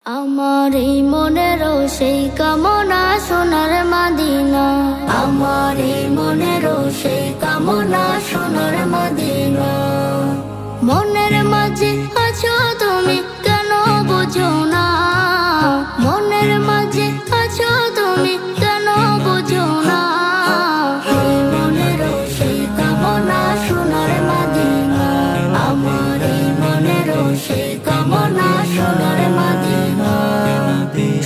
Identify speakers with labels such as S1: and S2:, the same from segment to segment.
S1: আমার এই মনেরও সেই কামনা সোনার মদিনা, আমার এই মনেরও সেই কামনা সোনার মদিনা। মনের মাঝে আছো তুমি কেন বুঝো না, মনের মাঝে আছো তুমি কেন বুঝো না। এই মনেরও সেই কামনা সোনার মদিনা, আমার এই মনেরও সেই কামনা সোনার মদিনা।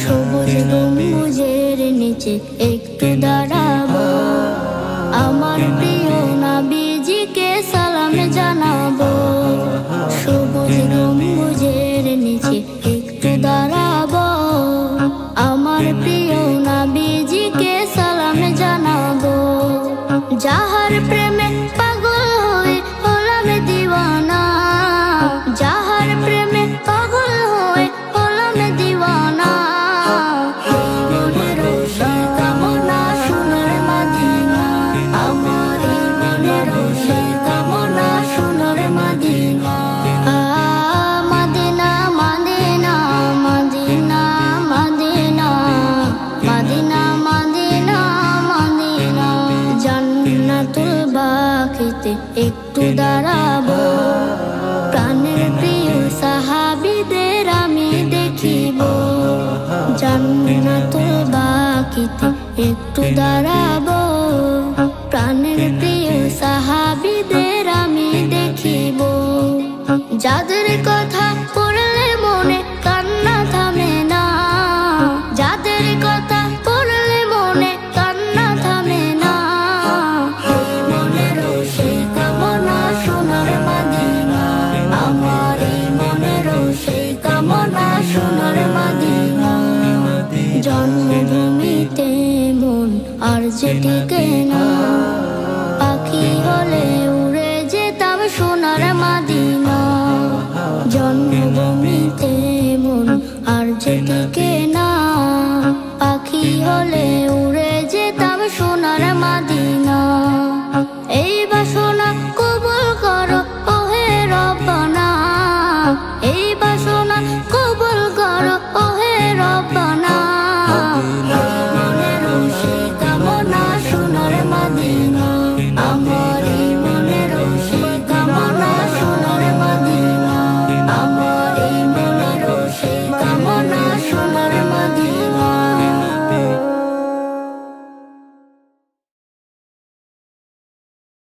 S1: সবুজ গম্বুজের নিচে একটু দাঁড়াবো, আমার প্রিয় নবীজিকে সালাম জানাবো। সবুজ গম্বুজের নিচে একটু দাঁড়াবো, আমার প্রিয় নবীজিকে সালাম জানাবো। যাহার প্রেমে পাগল হয়ে হলাম দিওয়ানা, যাহার প্রেমে পাগল হয়ে হলাম দিওয়ানা। এই মনেরও সেই কামনা সোনার মদিনা, আমার এই মনেরও সেই কামনা সোনার Medina. Medina Medina Medina Medina Medina Medina Medina. জান্নাতুল বাকিতে একটু দাঁড়াবো, প্রাণের প্রিয় সাহাবীদের আমি দেখিব। জান্নাতুল বাকিতে একটু দাঁড়াবো, প্রাণের প্রিয় সাহাবীদের আমি দেখিব। যাদের কথা পড়লে মনে কান্না থামে না, যাদের কথা পড়লে মনে কান্না থামে না। এই মনেরও সেই কামনা সোনার মদিনা, আমার এই মনেরও সেই কামনা সোনার মদিনা। জন্মভূমিতে মন আর যে টিকে না, পাখি হলে উড়ে যেতাম সোনার মদিনা। জন্মভূমিতে মন আর যে টিকে না, পাখি হলে উড়ে যেতাম সোনার মদিনা।